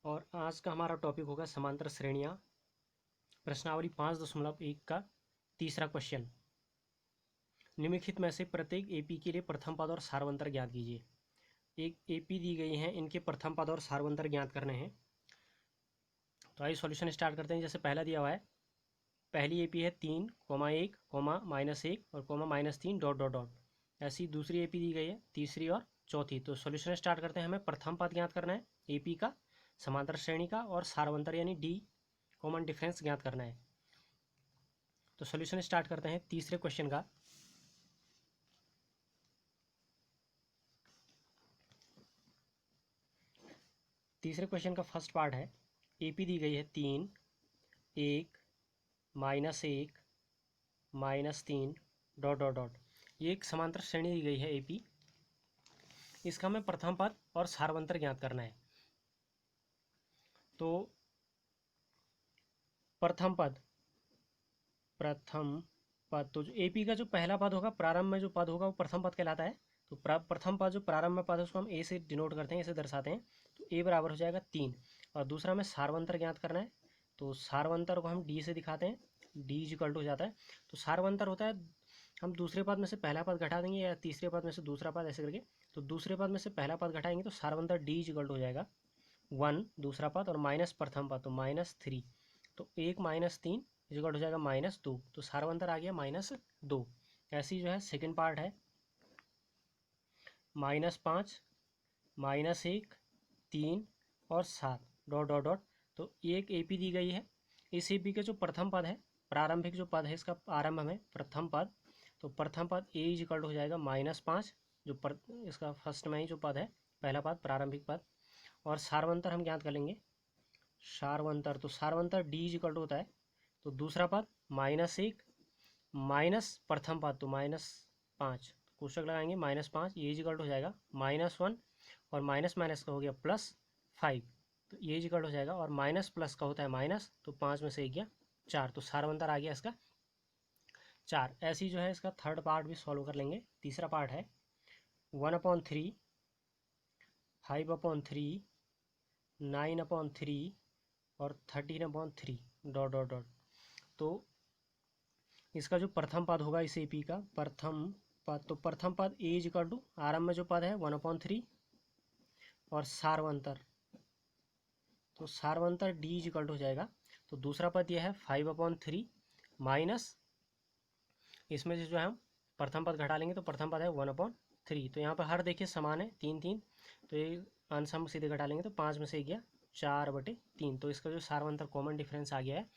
और आज का हमारा टॉपिक होगा समांतर श्रेणियाँ। प्रश्नावली 5.1 का तीसरा क्वेश्चन। निम्नलिखित में से प्रत्येक एपी के लिए प्रथम पद और सारवंतर ज्ञात कीजिए। एक एपी दी गई है, इनके प्रथम पद और सारवंतर ज्ञात करने हैं। तो आइए सॉल्यूशन स्टार्ट करते हैं। जैसे पहला दिया हुआ है, पहली एपी है 3, (1, -1 और -3 ... ऐसी दूसरी एपी दी गई है, तीसरी और चौथी। तो सॉल्यूशन स्टार्ट करते हैं। हमें प्रथम पद ज्ञात करना है एपी का, समांतर श्रेणी का, और सारवंतर यानी डी कॉमन डिफरेंस ज्ञात करना है। तो सॉल्यूशन स्टार्ट करते हैं तीसरे क्वेश्चन का। तीसरे क्वेश्चन का फर्स्ट पार्ट है, एपी दी गई है 3, (1, -1, -3 ... ये एक समांतर श्रेणी दी गई है एपी। इसका हमें प्रथम पद और सारवंतर ज्ञात करना है। तो प्रथम पद तो जो एपी का जो पहला पद होगा, प्रारंभ में जो पद होगा वो प्रथम पद कहलाता है। तो प्रथम पद जो प्रारंभ में पद है उसको हम ए से डिनोट करते हैं, इसे दर्शाते हैं। तो ए बराबर हो जाएगा 3। और दूसरा हमें सारवंतर ज्ञात करना है। तो सारवंतर को हम डी से दिखाते हैं, डी इक्वल टू हो जाता है। तो सारवंतर होता है, हम दूसरे पद में से पहला पद घटा देंगे या तीसरे पद में से दूसरा पद, ऐसे करके। तो दूसरे पद में से पहला पद घटाएंगे तो सारवंतर डी इक्वल टू हो जाएगा 1 दूसरा पद, और माइनस प्रथम पद तो -3। तो 1 -3 इक्वल हो जाएगा -2। तो सारवंतर आ गया -2। ऐसी जो है सेकंड पार्ट है, -5, -1, 3 और 7 ... तो एक एपी दी गई है। इस एपी के जो प्रथम पद है, प्रारंभिक जो पद है इसका आरंभ में प्रथम पद, तो प्रथम पद ए इक्वल हो जाएगा -5, जो इसका फर्स्ट में ही जो पद है, पहला पद प्रारंभिक पद। और सारवंतर हम ज्ञात कर लेंगे, सारवंतर तो सारवंतर डी इक्वल होता है। तो दूसरा पद -1 माइनस प्रथम पद तो -5, कोष्टक लगाएंगे -5, ये इक्वल हो जाएगा -1, और माइनस माइनस का हो गया +5, तो ये इक्वल हो जाएगा। और माइनस प्लस का होता है माइनस, तो 5 में से 1 गया 4, तो सारवंतर आ गया इसका 4। ऐसी जो है इसका थर्ड पार्ट भी सॉल्व कर लेंगे। तीसरा पार्ट है 1/3, 5/3, 9/3 और 13/3 ... तो इसका जो प्रथम पद होगा इस एपी का प्रथम पद, तो प्रथम पद ए इक्वल टू आरंभ में जो पद है 1/3, और सारवंतर तो सारवंतर डी इक्वल हो जाएगा। तो दूसरा पद यह है 5/3 माइनस, इसमें से जो है हम प्रथम पद घटा लेंगे तो प्रथम पद है 1/3। तो यहाँ पर हर देखिए समान है 3 3, तो ये अंश हम सीधे घटा लेंगे तो 5 में से गया 4/3। तो इसका जो सारवंतर कॉमन डिफरेंस आ गया है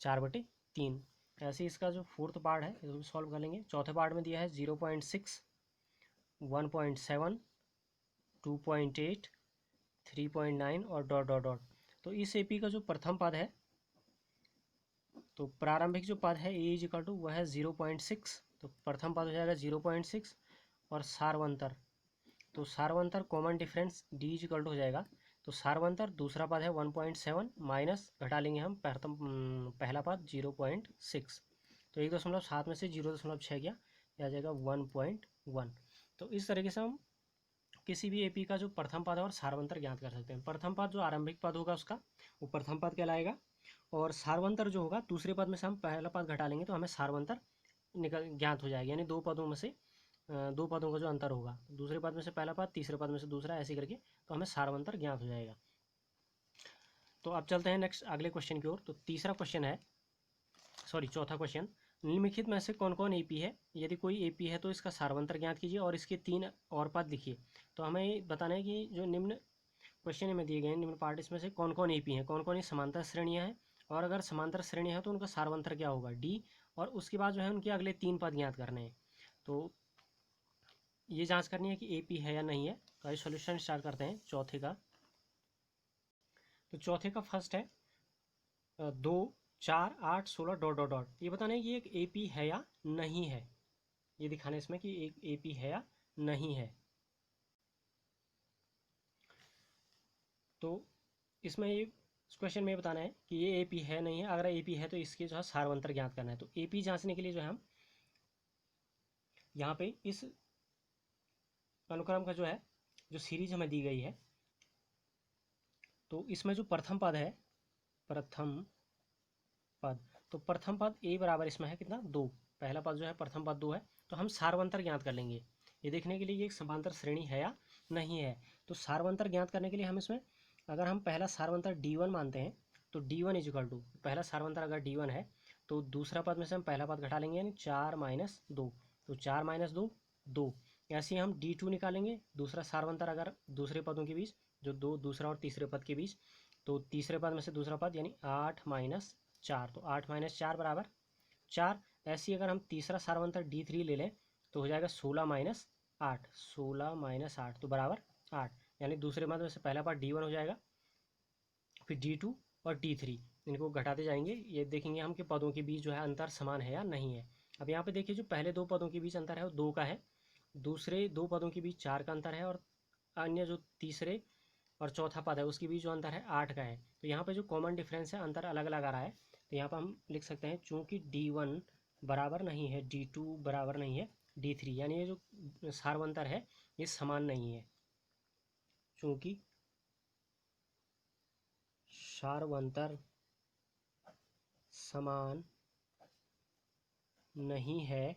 4/3। ऐसे इसका जो फोर्थ पार्ट है इसको भी सॉल्व कर लेंगे। चौथे पार्ट में दिया है 0.6, 1.7, 2.8, 3.9 और ... तो इस एपी का जो प्रथम पद है, तो प्रारंभिक जो पद है ए इक्वल टू वह है 0.6, तो प्रथम पद हो जाएगा 0.6। और सारवंतर तो सारवंतर कॉमन डिफरेंस डी इक्वल हो जाएगा। तो सारवंतर दूसरा पद है 1.7 माइनस घटा लेंगे हम पहला पद 0.6, तो 1.7 में से 0.6 गया, यह आ जाएगा 1.1। तो इस तरीके से हम किसी भी एपी का जो प्रथम पद है और सारवंतर ज्ञात कर सकते हैं। प्रथम पद जो आरंभिक पद होगा उसका, वो प्रथम पद कहलाएगा, और सारवंतर जो होगा दूसरे पद में से हम पहला पद घटा लेंगे तो हमें सारवंतर ज्ञात हो जाएगा। यानी दो पदों में से दो पदों का जो अंतर होगा, दूसरे पद में से पहला पद, तीसरे पद में से दूसरा, ऐसे करके तो हमें सारवंतर ज्ञात हो जाएगा। तो अब चलते हैं नेक्स्ट अगले क्वेश्चन की ओर। तो तीसरा क्वेश्चन है, चौथा क्वेश्चन, निम्नलिखित में से कौन कौन एपी है? यदि कोई एपी है तो इसका सारवंतर ज्ञात कीजिए और इसके 3 और पद लिखिए। तो हमें बताना है कि जो निम्न क्वेश्चन में दिए गए हैं, निम्न पार्ट, इसमें से कौन कौन एपी हैं, कौन कौन ये समांतर श्रेणियाँ हैं, और अगर समांतर श्रेणियाँ हैं तो उनका सारवंतर क्या होगा, डी। और उसके बाद जो है उनके अगले 3 पद ज्ञात करने हैं। तो ये जांच करनी है कि एपी है या नहीं है। तो आइए सॉल्यूशन स्टार्ट करते हैं चौथे का। तो चौथे का फर्स्ट है 2, 4, 8, 16 ... ये बताना है कि एक एपी है या नहीं है। ये दिखाना है इसमें कि एक एपी है या नहीं है। तो इसमें ये इस क्वेश्चन में बताना है कि ये एपी है नहीं है। अगर एपी है तो इसके जो है सारवंतर ज्ञात करना है। तो एपी जांचने के लिए जो है हम यहाँ पे इस अनुक्रम का जो है जो सीरीज हमें दी गई है, तो इसमें जो प्रथम पद है, प्रथम पद, तो प्रथम पद ए बराबर इसमें है कितना, 2। पहला पद जो है प्रथम पद 2 है। तो हम सार्वंतर ज्ञात कर लेंगे, ये देखने के लिए ये एक समांतर श्रेणी है या नहीं है। तो सार्वंतर ज्ञात करने के लिए हम इसमें, अगर हम पहला सार्वंतर D1 मानते हैं तो D1 इज इक्वल टू, पहला सार्वंतर अगर D1 है तो दूसरा पद में से हम पहला पद घटा लेंगे, यानी 4 माइनस 2, तो 4 माइनस 2 2। ऐसे ही हम D2 निकालेंगे, दूसरा सार्वंतर अगर दूसरे पदों के बीच, जो दो दूसरा और तीसरे पद के बीच, तो तीसरे पद में से दूसरा पद यानी 8 माइनस 4, तो 8 माइनस 4 बराबर 4। ऐसे ही अगर हम तीसरा सार्वंतर D3 ले लें तो हो जाएगा 16 माइनस 8, 16 माइनस 8 तो बराबर 8, यानी दूसरे पद में से पहला पद D1 हो जाएगा, फिर D2 और D3, इनको घटाते जाएंगे, ये देखेंगे हम कि पदों के बीच जो है अंतर समान है या नहीं है। अब यहाँ पे देखिए जो पहले दो पदों के बीच अंतर है वो 2 का है, दूसरे दो पदों के बीच 4 का अंतर है, और अन्य जो तीसरे और चौथा पद है उसके बीच जो अंतर है 8 का है। तो यहाँ पे जो कॉमन डिफरेंस है, अंतर अलग अलग आ रहा है, तो यहाँ पर हम लिख सकते हैं चूँकि D1 बराबर नहीं है D2 बराबर नहीं है D3, यानी ये जो सार्वंतर है ये समान नहीं है। चूँकि सार्वंतर समान नहीं है,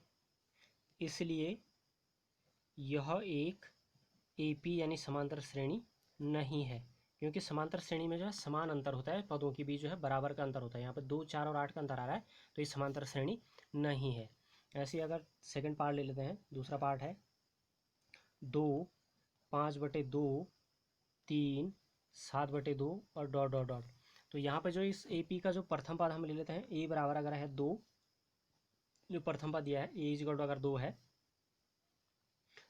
इसलिए यह एक AP यानी समांतर श्रेणी नहीं है। क्योंकि समांतर श्रेणी में जो है समान अंतर होता है, पदों के बीच जो है बराबर का अंतर होता है। यहाँ पे 2, 4 और 8 का अंतर आ रहा है, तो ये समांतर श्रेणी नहीं है। ऐसे ही अगर सेकंड पार्ट ले लेते हैं, दूसरा पार्ट है 2 5/2 3 7/2 और डॉट डॉट डॉट। तो यहाँ पे जो इस AP का जो प्रथम पद हम ले लेते हैं, A बराबर अगर है 2, जो प्रथम पद दिया है A इज इक्वल टू अगर 2 है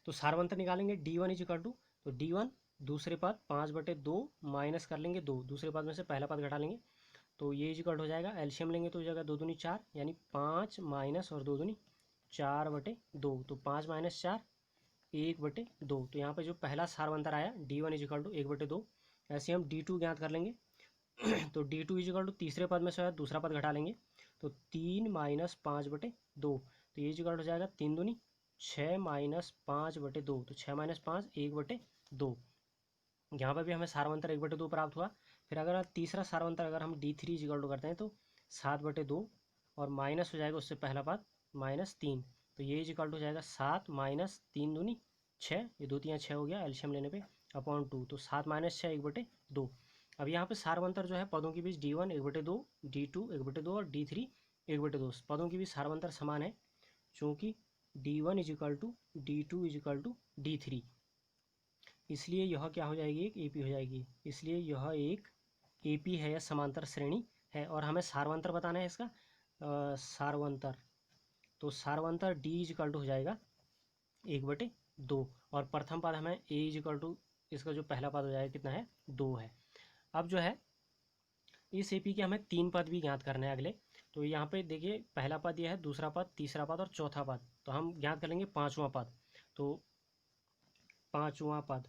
तो सार्वंतर निकालेंगे D1 इज इक्वल टू, तो D1 दूसरे पद 5/2 माइनस कर लेंगे 2, दूसरे पद में से पहला पद घटा लेंगे, तो ये इज इक्वल हो जाएगा, एलसीएम लेंगे तो हो जाएगा 2 दूनी 4, यानी 5 माइनस और 2 दूनी 4/2, तो 5 माइनस 4 1/2। तो यहाँ पे जो पहला सार्वंतर आया D1 इज इक्वल टू 1/2। ऐसे हम D2 ज्ञात कर लेंगे तो D2 इज इक्वल टू तीसरे पद में से दूसरा पद घटा लेंगे, तो 3 माइनस 5/2, तो ये इज इक्वल हो जाएगा 3 दूनी 6 माइनस 5/2, तो 6 माइनस 5 1/2। यहाँ पर भी हमें सार्वंतर 1/2 प्राप्त हुआ। फिर अगर तीसरा सार्वंतर अगर हम D3 इज इक्वल टू करते हैं तो 7/2 और माइनस हो जाएगा उससे पहला पद -3, तो ये इज इक्वल टू हो जाएगा 7 माइनस 3 दूनी 6, ये 2 3 6 हो गया, एल्शियम लेने पे अपॉन 2, तो 7 माइनस 6 1/2। अब यहाँ पे सार्वंतर जो है पदों के बीच D1 1/2, D2 1/2 और D3 1/2, पदों के बीच सार्वंतर समान है, चूँकि D1 is equal to D2 is equal to D3, इसलिए यह क्या हो जाएगी, एक AP हो जाएगी। इसलिए यह एक AP है या समांतर श्रेणी है। और हमें सार्वंतर बताना है इसका, सार्वंतर, तो सार्वंतर D इज इक्वल टू हो जाएगा 1/2, और प्रथम पद हमें A इज इक्वल टू, इसका जो पहला पद हो जाएगा कितना है, 2 है। अब जो है इस AP के हमें 3 पद भी ज्ञात करने हैं अगले। तो यहाँ पे देखिए पहला पद यह है, दूसरा पद, तीसरा पद और चौथा पद, तो हम ज्ञात कर लेंगे पाँचवां पद। तो पाँचवां पद,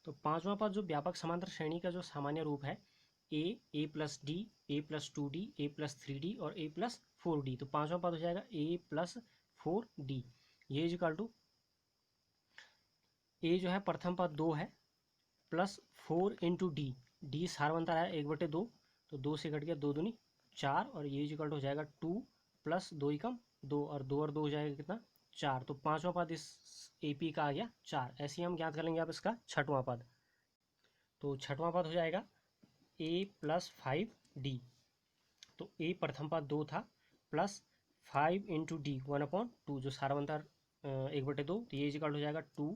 तो पाँचवां पद जो व्यापक समांतर श्रेणी का जो सामान्य रूप है, A+D, A+2D, A+3D और A+4D, तो पाँचवां पद हो जाएगा A+4D। ये इज इक्वल टू, A जो है प्रथम पद 2 है, प्लस 4 इंटू D सार्वंतर है 1/2, तो 2 से घट गया 2 दूनी 4, और ये इज इक्वल टू हो जाएगा 2 प्लस 2 एकम 2, और 2 और 2 हो जाएगा कितना, 4, तो पाँचवां पद इस AP का आ गया 4। ऐसे ही हम ज्ञात कर लेंगे अब इसका छठवां पद। तो छठवां पद हो जाएगा A+5D, तो A प्रथम पद 2 था, प्लस 5 इंटू D 1/2, जो सार्वंतर 1/2, तो ये इक्वल हो जाएगा 2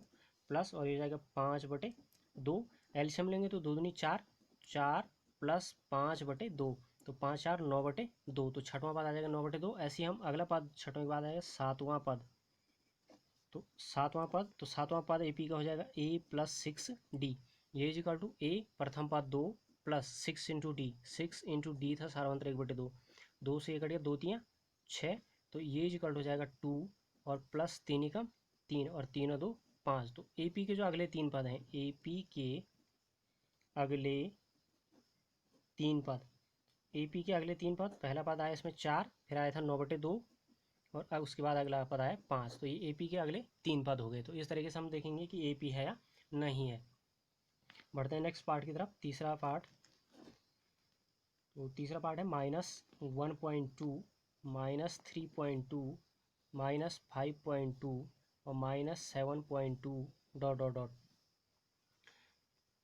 प्लस, और ये जाएगा 5/2, एलसीएम लेंगे तो 2 दूनी 4, 4 प्लस 5/2, तो 5 4 9/2, तो छठवां पद आ जाएगा 9/2। ऐसे ही हम अगला पद छठवें के बाद आएगा सातवां पद। तो सातवां पद AP का हो जाएगा A+6D, ये इज इक्वल टू A प्रथम पद 2 plus 6 into D, 6 into D था सार्वंतर 1/2, 2 से 1 कट गया 2 3 6, तो ये इज इक्वल टू हो जाएगा 2 और प्लस 3 एकम 3 और 3 और 2 5। तो AP के जो अगले 3 पद हैं, AP के अगले 3 पद, AP के अगले 3 पद, पहला पद आया इसमें 4, फिर आया था 9/2, और अब उसके बाद अगला पद आया 5, तो ये AP के अगले 3 पद हो गए। तो इस तरीके से हम देखेंगे कि AP है या नहीं है। बढ़ते हैं नेक्स्ट पार्ट की तरफ। तीसरा पार्ट, तो तीसरा पार्ट है -1.2, -3.2, -5.2 और -7.2 डॉट डॉट डॉट।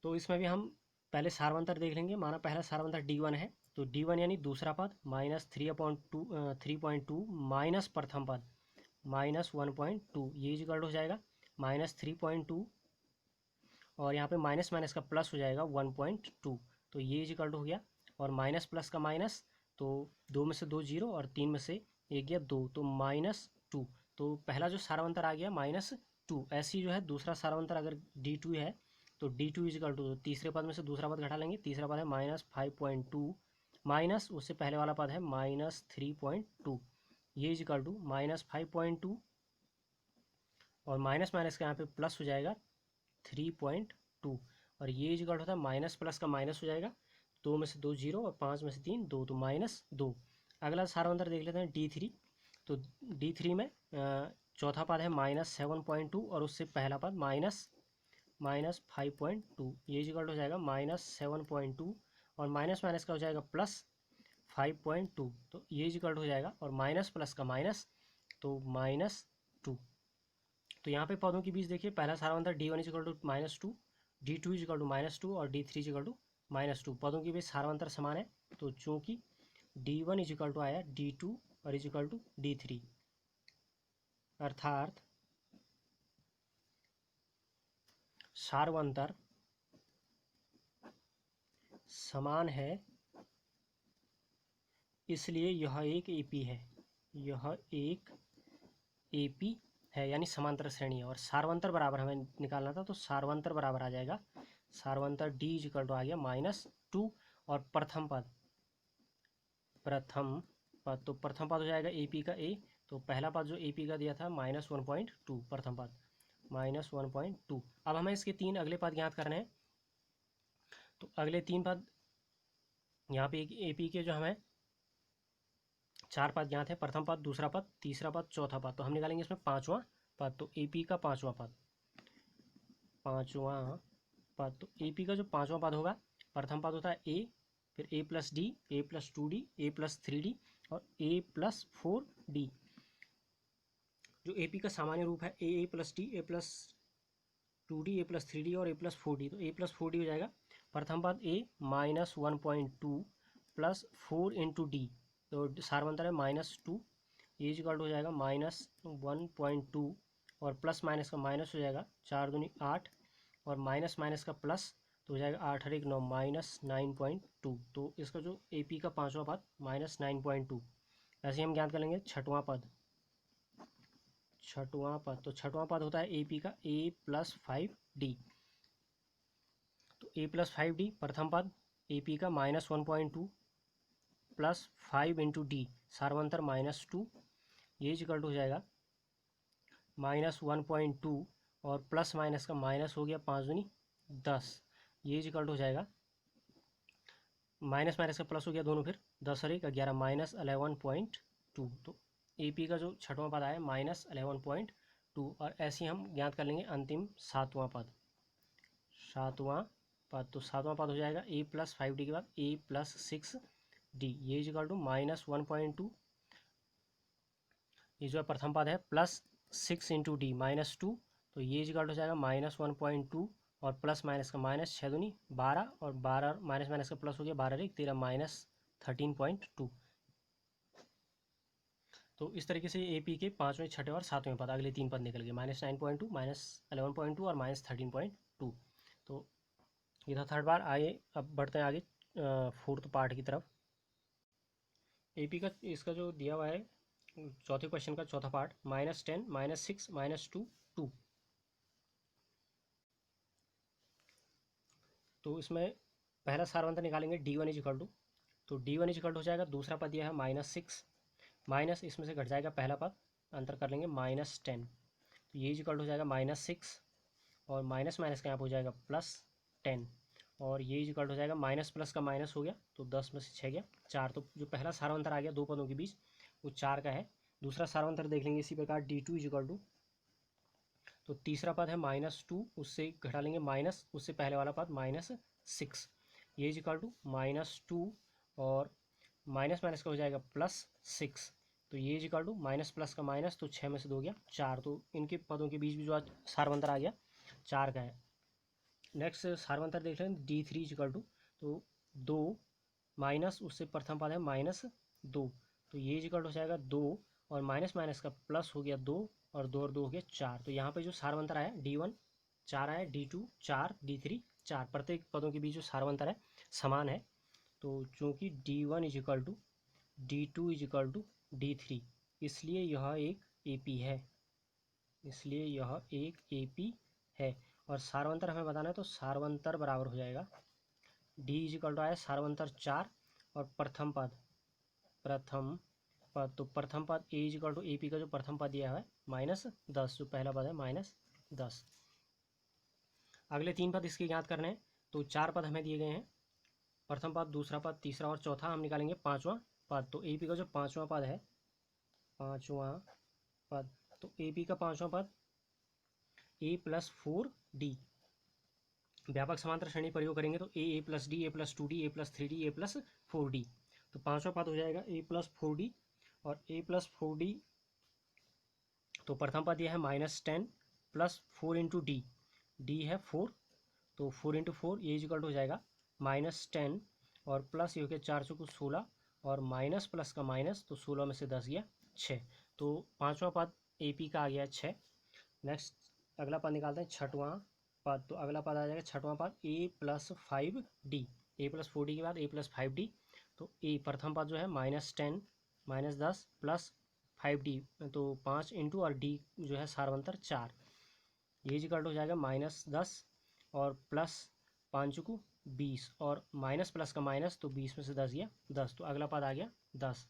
तो इसमें भी हम पहले सारवंतर देख लेंगे। माना पहला सारवंतर D1 है, तो D1 यानी दूसरा पद -3.2 माइनस प्रथम पद -1.2, ये इक्वल हो जाएगा -3.2 और यहाँ पे माइनस माइनस का प्लस हो जाएगा 1.2, तो ये इक्वल हो गया। और माइनस प्लस का माइनस, तो 2 में से 2 0 और 3 में से 1 गया 2, तो -2। तो पहला जो सारवंतर आ गया -2। ऐसी जो है दूसरा सारवंतर अगर D2 है तो D2 इक्वल टू, तीसरे पद में से दूसरा पद घटा लेंगे। तीसरा पद है -5.2 माइनस उससे पहले वाला पद है -3.2, ये इक्वल टू -5.2 और माइनस माइनस का यहाँ पे प्लस हो जाएगा 3.2 और ये इक्वल होता है माइनस प्लस का माइनस हो जाएगा। 2 में से 2 0 और 5 में से 3 2, तो -2। अगला सारवंतर देख लेते हैं D3। तो D3 में चौथा पद है -7.2 और उससे पहला पद -5.2, ये इक्वल हो जाएगा -7.2 और माइनस माइनस का हो जाएगा +5.2, तो ये इक्वल हो जाएगा और माइनस प्लस का माइनस, तो -2। तो यहाँ पे पदों के बीच देखिए, पहला सारवंतर D1 equal to -2, D2 equal to -2 और D3 इक्वल टू -2। पदों के बीच सारवंतर समान है, तो चूंकि D1 इक्वल टू आया D2 और इक्वल टू D3, अर्थात सारवंतर समान है, इसलिए यह एक AP है। यह एक AP है, यानी समांतर श्रेणी है। और सारवंतर बराबर हमें निकालना था, तो सारवंतर बराबर आ जाएगा, सारवंतर D इक्वल टू आ गया -2 और प्रथम पद तो प्रथम पद हो जाएगा AP का A। तो पहला पद जो AP का दिया था -1.2, प्रथम पद -1.2। अब हमें इसके 3 अगले पद ज्ञात करने हैं। तो अगले 3 पद यहाँ पे AP के जो हमें 4 पद ज्ञात है, प्रथम पद, दूसरा पद, तीसरा पद, चौथा पद। तो हम निकालेंगे इसमें पांचवा पद। तो AP का पांचवा पद तो AP का जो पांचवा पद होगा, प्रथम पद होता है A, फिर A+D, A+2D, A+3D और A+4D। जो AP का सामान्य रूप है A+D, A+2D, A+3D और A+4D, तो A+4D हो जाएगा। प्रथम पद A -1.2 + 4 × D, तो सारवंतर है -2, ये इक्वल हो जाएगा -1.2 और प्लस माइनस का माइनस हो जाएगा 4 दूनी 8 और माइनस माइनस का प्लस, तो हो जाएगा 8 और 1 9, -9.2। तो इसका जो AP का पांचवा पद -9.2। ऐसे हम ज्ञात कर लेंगे छठवां पद। तो छठवां पद होता है AP का A+5D। तो A+5D प्रथम पद AP का -1.2 + 5 × D, सारवंतर -2, ये इक्वल हो जाएगा -1.2 और प्लस माइनस का माइनस हो गया 5 दूनी 10, ये इक्वल हो जाएगा माइनस माइनस का प्लस हो गया दोनों, फिर 10 और 1 11 -11.2। तो AP का जो छठवां पद आया -11.2। और ऐसे ही हम ज्ञात कर लेंगे अंतिम सातवां पद। तो सातवां पद हो जाएगा A+5D के बाद A+6D, ये इक्वल टू -1.2, ये जो है प्रथम पद है, +6 × D -2, तो ये इक्वल हो जाएगा -1.2 और प्लस माइनस का माइनस 6 दूनी 12 और 12 माइनस माइनस का प्लस हो गया 12 1 13 -13.2। तो इस तरीके से AP के पाँचवें, छठे और सातवें पद, अगले 3 पद निकल गए -9.2, -11.2 और -13.2। तो ये था थर्ड बार। आइए अब बढ़ते हैं आगे फोर्थ पार्ट की तरफ। AP का इसका जो दिया हुआ है चौथे क्वेश्चन का चौथा पार्ट, -10, -6, -2, 2। तो इसमें पहला सारवंतर निकालेंगे D1 इक्वल टू, तो D1 इक्वल हो जाएगा, दूसरा पद यह है -6, माइनस इसमें से घट जाएगा पहला पद, अंतर कर लेंगे -10, तो ये इक्वल हो जाएगा -6 और माइनस माइनस का यहाँ पर हो जाएगा +10 और ये इक्वल हो जाएगा माइनस प्लस का माइनस हो गया, तो 10 में से 6 गया 4। तो जो पहला सारवंतर आ गया दो पदों के बीच वो 4 का है। दूसरा सारवंतर देख लेंगे इसी प्रकार D2 इक्वल टू, तो तीसरा पद है -2, उससे घटा लेंगे माइनस, उससे पहले वाला पद -6, ये इज इक्वल टू -2 और माइनस माइनस का हो जाएगा +6, तो ये is equal to minus plus का माइनस, तो 6 में से 2 गया 4, तो इनके पदों के बीच भी जो आज सारवंतर आ गया 4 का है। नेक्स्ट सारवंतर देख लें D3 इज इक्वल टू, तो 2 माइनस उससे प्रथम पद है -2, तो ये इज इक्वल टू हो जाएगा 2 और माइनस माइनस का प्लस हो गया 2 और 2 और 2 हो गया 4, तो यहाँ पे जो सारवंतर आया D1 4 आया, D2 4, D3 4, प्रत्येक पदों के बीच जो सारवंतर है समान है। तो चूंकि D1 is equal to D2 is equal to D3, इसलिए यह एक AP है, इसलिए यह एक AP है। और सारवंतर हमें बताना है, तो सारवंतर बराबर हो जाएगा D इज इक्वल टू आया सारवंतर 4 और प्रथम पद तो प्रथम पद A is equal to AP का जो प्रथम पद दिया है -10, जो पहला पद है -10। अगले 3 पद इसके ज्ञात करने हैं, तो 4 पद हमें दिए गए हैं, प्रथम पद, दूसरा पद, तीसरा और चौथा, हम निकालेंगे 5वां पद। तो AP का जो 5वां पद है, 5वां पद, तो AP का 5वां पद A + 4D, व्यापक समांतर श्रेणी प्रयोग करेंगे तो A + D, A + 2D, A + 3D, A + 4D, तो 5वां पद हो जाएगा A + 4D, और A + 4D, तो प्रथम पद यह है -10 + 4 × D, D है 4, तो 4 × 4 ये इक्वल हो जाएगा -10 और प्लस ये हो गया 4 × 16 और माइनस प्लस का माइनस, तो 16 में से 10 गया 6, तो 5वां पद AP का आ गया 6। नेक्स्ट अगला पद निकालते हैं 6वां पद, तो अगला पद आ जाएगा 6वां पद A + 5D, A + 4D के बाद A + 5D, तो A प्रथम पद जो है -10 -10 + 5D, तो 5 × और D जो है सारवंतर 4, ये इक्वल हो जाएगा -10 और प्लस 5 × 20 और माइनस प्लस का माइनस, तो 20 में से 10 गया 10, तो अगला पद आ गया 10।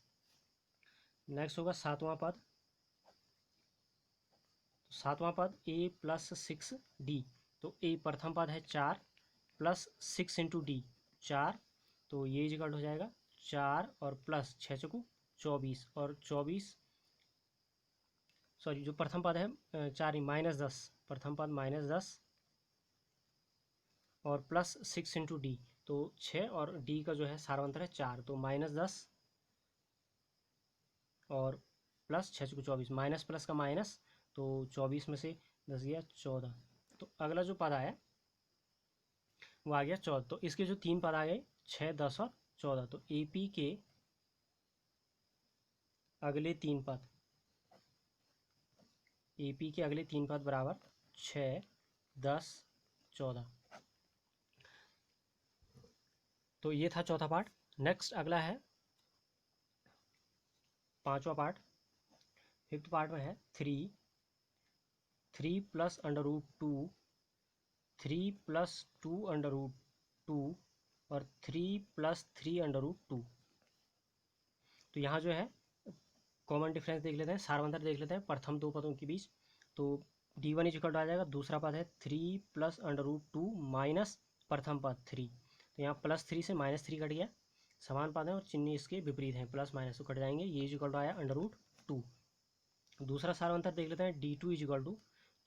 नेक्स्ट होगा 7वां पद, तो 7वां पद A + 6D, तो A प्रथम पद है 4 + 6 × D 4, तो ये इक्वल हो जाएगा 4 और प्लस 6 × 24 और 24, सॉरी जो प्रथम पद है 4 -10, प्रथम पद -10 और प्लस 6 × D, तो 6 और D का जो है सारवंतर है 4, तो -10 और प्लस 6 × 24, माइनस प्लस का माइनस, तो 24 में से 10 गया 14, तो अगला जो पद आया वो आ गया 14, तो इसके जो 3 पद आ गए 6, 10 और 14, तो AP के अगले 3 पद, AP के अगले 3 पद बराबर 6, 10, 14, तो ये था चौथा पार्ट। नेक्स्ट अगला है 5वां पार्ट, 5th पार्ट में है 3 + √2, 3 + 2 √2 और 3 + 3 √2, तो यहाँ जो है कॉमन डिफरेंस देख लेते हैं, सारवंतर देख लेते हैं प्रथम 2 पदों के बीच, तो D1 इक्वल आ जाएगा, दूसरा पद है 3 + √2 माइनस प्रथम पद 3, तो यहाँ +3 से -3 कट गया, समान पद है और चिन्ह इसके विपरीत हैं, प्लस माइनस तो कट जाएंगे, ये इक्वल आया √2। दूसरा सारवंतर देख लेते हैं D2 इक्वल टू,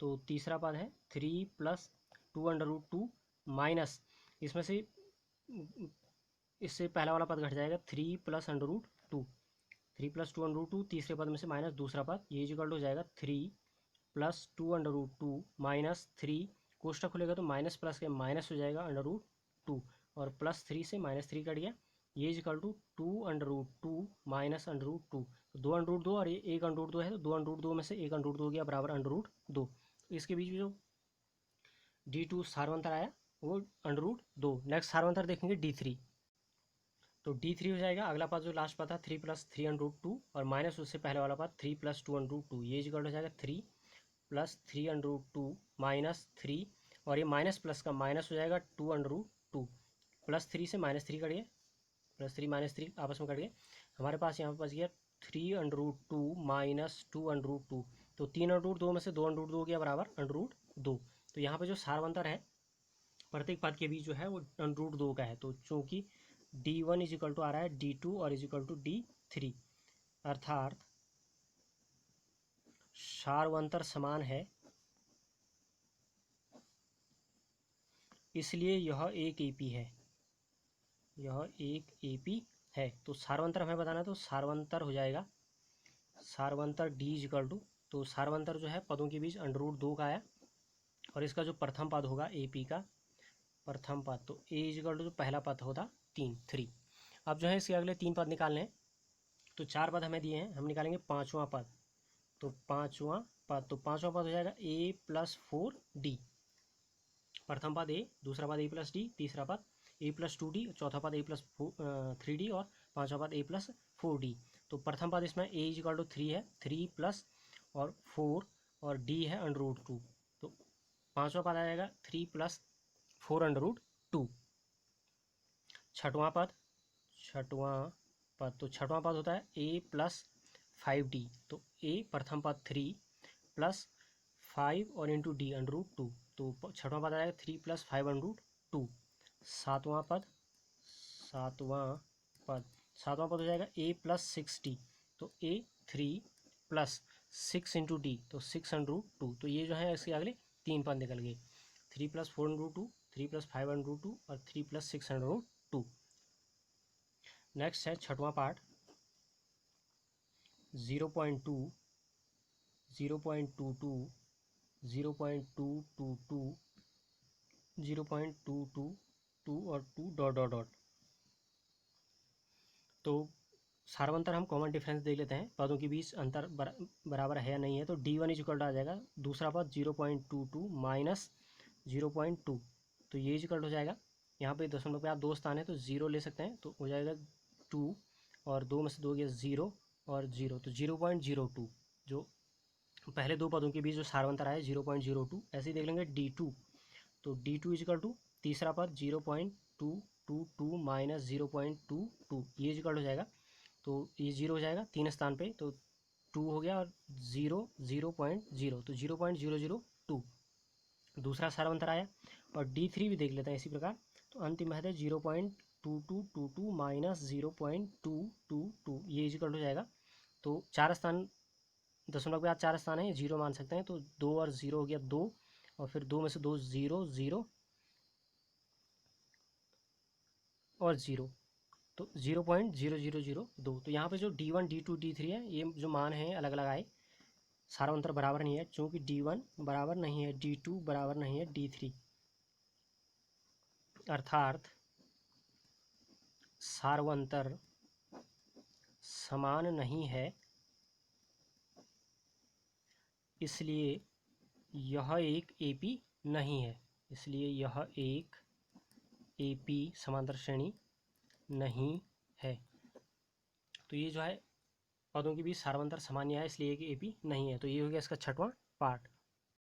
तो तीसरा पद है 3 + 2 √2 माइनस, इसमें से इससे पहला वाला पद घट जाएगा 3 + √2, 3 + 2 √2, तीसरे पद में से माइनस दूसरा पद, ये इक्वल हो जाएगा 3 + 2 √2 माइनस 3, कोष्टक खुलेगा तो माइनस प्लस के माइनस हो जाएगा √2 और +3 से -3 कट गया, ये इक्वल टू 2 √2 माइनस √2, 2 √2 और ये 1 √2 है, तो 2 √2 में से 1 √2 हो गया बराबर √2, इसके बीच में जो D2 सारवंतर आया वो √2। नेक्स्ट सारवंतर देखेंगे D3, तो D3 हो जाएगा अगला पद जो लास्ट पद था 3 + 3 √2 और माइनस उससे पहले वाला पद 3 + 2 √2, ये इक्वल हो जाएगा 3 + 3 √2 माइनस 3 और ये माइनस प्लस का माइनस हो जाएगा 2 √2, +3 से -3 कट गया, +3 -3 आपस में कट गए, हमारे पास यहाँ पर बच गया 3 √2 माइनस 2 √2, तो 3 √2 में से 2 √2 हो गया बराबर √2, तो यहाँ पे जो सारवंतर है प्रत्येक पद के बीच जो है वो √2 का है, तो चूंकि D1 इक्वल टू आ रहा है D2 और इक्वल टू D3, अर्थात सारवंतर समान है इसलिए यह एक एपी है, यह एक एपी है। तो सार्वंतर हमें बताना है, तो सार्वंतर हो जाएगा, सार्वंतर डी इज इक्वल टू, तो सार्वंतर जो है पदों के बीच √2 का आया, और इसका जो प्रथम पद होगा एपी का प्रथम पद, तो ए इज इक्वल टू जो पहला पद होता 3। अब जो है इसके अगले 3 पद निकालने हैं, तो 4 पद हमें दिए हैं, हम निकालेंगे 5वां पद। तो 5वां पद, तो 5वां पद हो जाएगा a + 4d, प्रथम पद ए, दूसरा पद a + d, तीसरा पद a + 2d, चौथा पद a + 3d और पांचवा पद a + 4d। तो प्रथम पद इसमें a इज इक्वल टू 3 है, 3 प्लस और 4 और d है √2, तो पांचवा पद आ जाएगा 3 + 4 √2। छठवां पद, तो छठवां पद होता है a + 5d, तो a प्रथम पद 3 + 5 और इंटू डी √2, तो छठवां पद आएगा 3 + 5 √2। सातवां पद हो जाएगा a + 6d, तो a 3 + 6 इंटू डी, तो 6 √2। तो ये जो है इसके अगले 3 पद निकल गए, 3 + 4 √2, 3 + 5 √2 और 3 + 6 √2। नेक्स्ट है छठवां पार्ट, 0.2, 0.22, 0.222, 0.222 और 2 ... तो सार्वंतर हम कॉमन डिफरेंस देख लेते हैं, पदों के बीच अंतर बराबर है या नहीं है। तो d1 इज इक्वल टू आ जाएगा दूसरा पद 0.22 माइनस 0.2, तो ये इज इक्वल हो जाएगा, यहाँ पे दशमलव पे आप 2 स्थान है तो 0 ले सकते हैं, तो हो जाएगा 2 और 2 में से 2 गया 0 और 0, तो 0.02, जो पहले 2 पदों के बीच जो सार्वंतर आया 0.02। ऐसे ही देख लेंगे d2, तो d2 इज इक्वल टू तीसरा पद 0.222 माइनस 0.22, ये इक्वल हो जाएगा, तो ये 0 हो जाएगा 3 स्थान पे, तो 2 हो गया और 0 0.0, तो 0.002 दूसरा सार्वंतर आया। और d3 भी देख लेते हैं इसी प्रकार, तो अंतिम है 0.2222 माइनस 0.222, ये इक्वल हो जाएगा। तो 4 स्थान, दशमलव के बाद 4 स्थान है, 0 मान सकते हैं, तो 2 और 0 हो गया 2, और फिर 2 में से 2 0 0 और 0, तो 0.0002। तो यहाँ पे जो d1 d2 d3 है, ये जो मान है अलग अलग आए, सार्वंतर बराबर नहीं है, चूँकि d1 बराबर नहीं है d2 बराबर नहीं है d3, अर्थात सार्वंतर समान नहीं है, इसलिए यह एक एपी नहीं है, इसलिए यह एक एपी समांतर श्रेणी नहीं है। तो ये जो है पदों के बीच सार्वंतर समान है, इसलिए एक एपी नहीं है। तो ये हो गया इसका छठवां पार्ट।